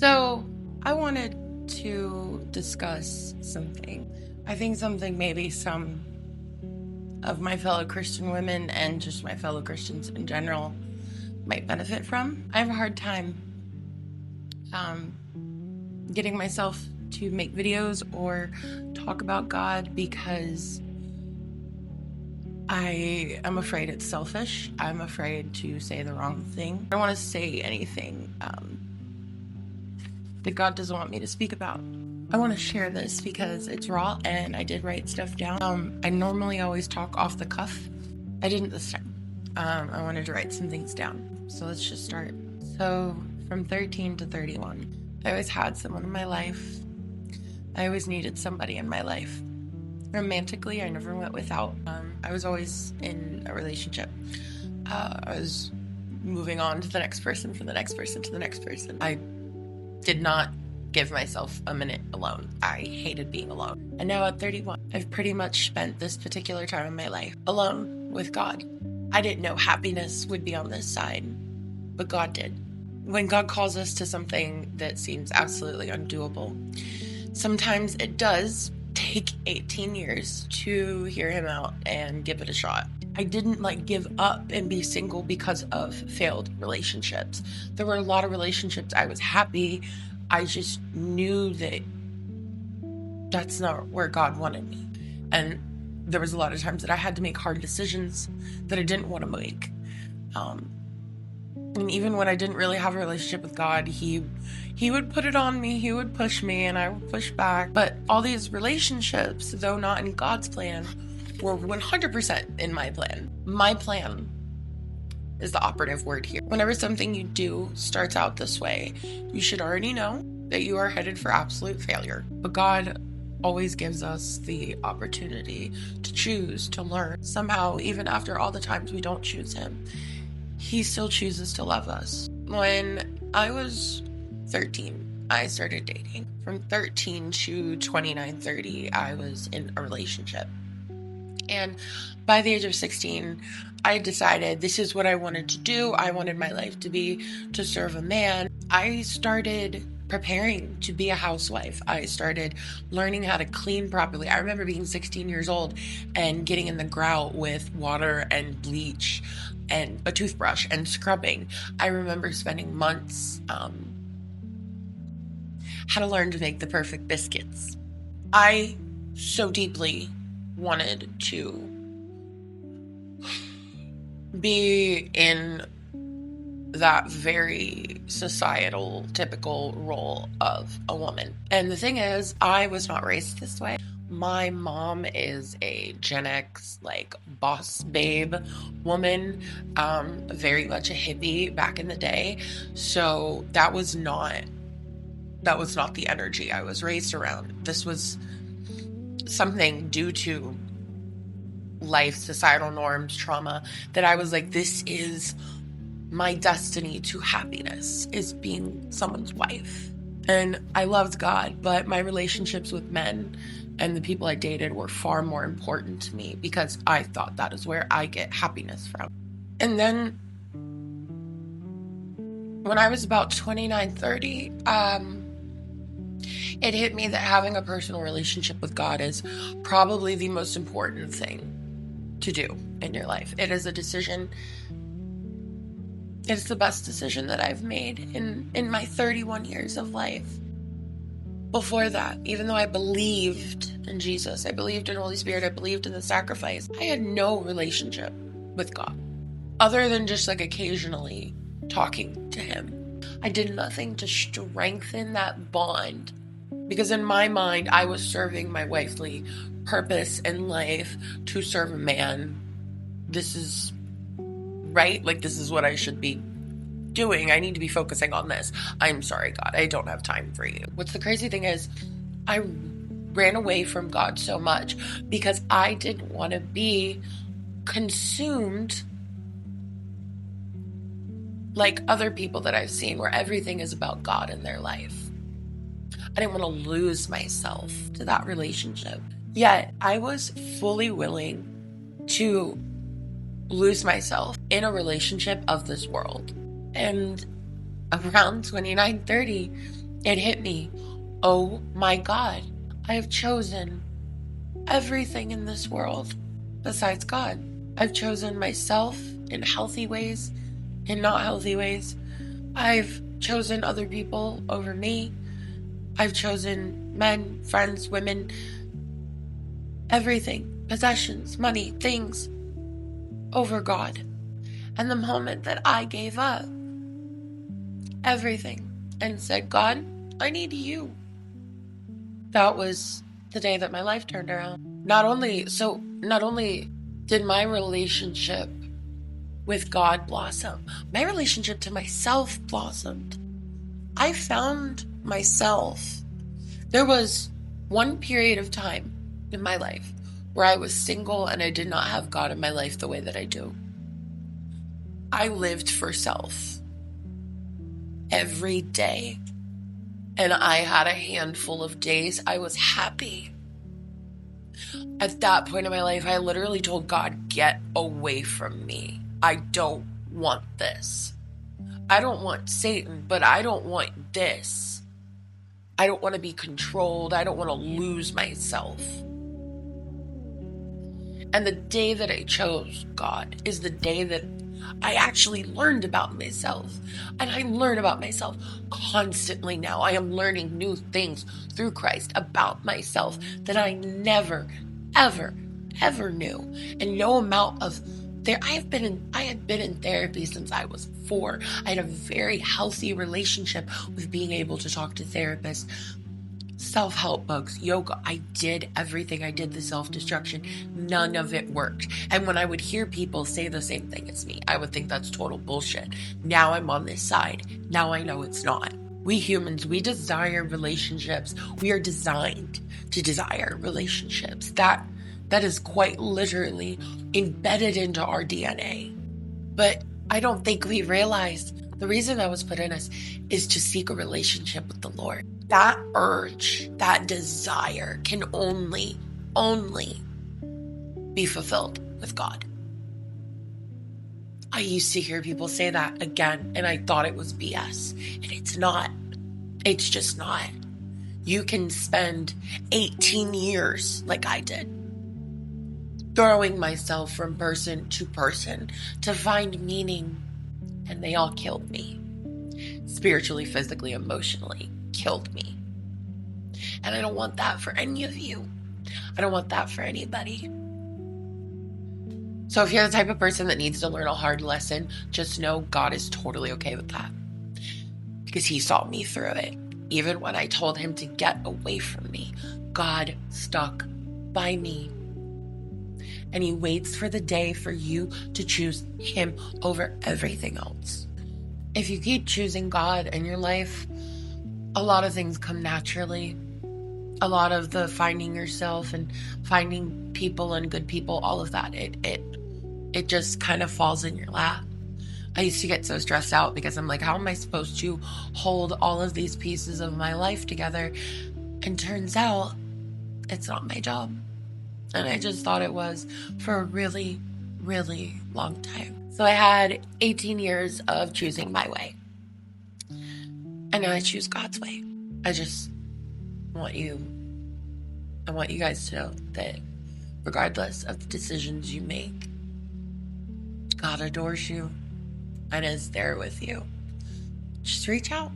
So, I wanted to discuss something. I think something maybe some of my fellow Christian women and just my fellow Christians in general might benefit from. I have a hard time getting myself to make videos or talk about God because I am afraid it's selfish. I'm afraid to say the wrong thing. I don't want to say anything that God doesn't want me to speak about. I want to share this because it's raw and I did write stuff down. I normally always talk off the cuff. I didn't this time. I wanted to write some things down. So let's just start. So from 13 to 31, I always had someone in my life. I always needed somebody in my life. Romantically, I never went without. I was always in a relationship. I was moving on to the next person, from the next person to the next person. I did not give myself a minute alone. I hated being alone. And now at 31, I've pretty much spent this particular time in my life alone with God. I didn't know happiness would be on this side, but God did. When God calls us to something that seems absolutely undoable, sometimes it does take 18 years to hear him out and give it a shot. I didn't give up and be single because of failed relationships. There were a lot of relationships I was happy. I just knew that that's not where God wanted me. And there was a lot of times that I had to make hard decisions that I didn't want to make. And even when I didn't really have a relationship with God, he would put it on me, he would push me, and I would push back. But all these relationships, though not in God's plan, were 100% in my plan. My plan is the operative word here. Whenever something you do starts out this way, you should already know that you are headed for absolute failure. But God always gives us the opportunity to choose, to learn. Somehow, even after all the times we don't choose him, he still chooses to love us. When I was 13, I started dating. From 13 to 29, 30, I was in a relationship. And by the age of 16, I decided this is what I wanted to do. I wanted my life to be to serve a man. I started preparing to be a housewife. I started learning how to clean properly. I remember being 16 years old and getting in the grout with water and bleach and a toothbrush and scrubbing. I remember spending months how to learn to make the perfect biscuits. I so deeply wanted to be in that very societal, typical role of a woman. And the thing is, I was not raised this way. My mom is a Gen X, boss babe woman, very much a hippie back in the day. So that was not the energy I was raised around. This was something due to life, societal norms, trauma, that I was like, this is my destiny to happiness, is being someone's wife. And I loved God, but my relationships with men and the people I dated were far more important to me because I thought that is where I get happiness from. And then when I was about 29, 30, it hit me that having a personal relationship with God is probably the most important thing to do in your life. It is a decision. It's the best decision that I've made in my 31 years of life. Before that, even though I believed in Jesus, I believed in Holy Spirit, I believed in the sacrifice, I had no relationship with God other than just occasionally talking to him. I did nothing to strengthen that bond because in my mind, I was serving my wifely purpose in life to serve a man. This is right. This is what I should be doing. I need to be focusing on this. I'm sorry, God, I don't have time for you. What's the crazy thing is, I ran away from God so much because I didn't want to be consumed like other people that I've seen where everything is about God in their life. I didn't want to lose myself to that relationship. Yet I was fully willing to lose myself in a relationship of this world. And around 29, 30, it hit me. Oh my God, I have chosen everything in this world besides God. I've chosen myself in healthy ways, in not healthy ways. I've chosen other people over me. I've chosen men, friends, women, everything, possessions, money, things over God. And the moment that I gave up everything and said, God, I need you, that was the day that my life turned around. Not only did my relationship with God blossom, my relationship to myself blossomed. I found myself. There was one period of time in my life where I was single and I did not have God in my life the way that I do. I lived for self every day. And I had a handful of days I was happy. At that point in my life, I literally told God, get away from me. I don't want this. I don't want Satan, but I don't want this. I don't want to be controlled. I don't want to lose myself. And the day that I chose God is the day that I actually learned about myself. And I learn about myself constantly now. I am learning new things through Christ about myself that I never, ever, ever knew. And no amount of there, I had been in therapy since I was 4. I had a very healthy relationship with being able to talk to therapists. Self-help books, yoga, I did everything. I did the self-destruction. None of it worked. And when I would hear people say the same thing as me, I would think that's total bullshit. Now I'm on this side. Now I know it's not. We humans, we desire relationships. We are designed to desire relationships. That is quite literally embedded into our DNA. But I don't think we realize the reason that was put in us is to seek a relationship with the Lord. That urge, that desire can only be fulfilled with God. I used to hear people say that again, and I thought it was BS. And it's not. It's just not. You can spend 18 years, like I did, throwing myself from person to person to find meaning, and they all killed me. Spiritually, physically, emotionally, killed me. And I don't want that for any of you. I don't want that for anybody. So if you're the type of person that needs to learn a hard lesson, just know God is totally okay with that. Because he saw me through it. Even when I told him to get away from me, God stuck by me. And he waits for the day for you to choose him over everything else. If you keep choosing God in your life, a lot of things come naturally. A lot of the finding yourself and finding people and good people, all of that, it just kind of falls in your lap. I used to get so stressed out because I'm like, how am I supposed to hold all of these pieces of my life together? And turns out it's not my job. And I just thought it was for a really, really long time. So I had 18 years of choosing my way. And now I choose God's way. I want you guys to know that regardless of the decisions you make, God adores you and is there with you. Just reach out.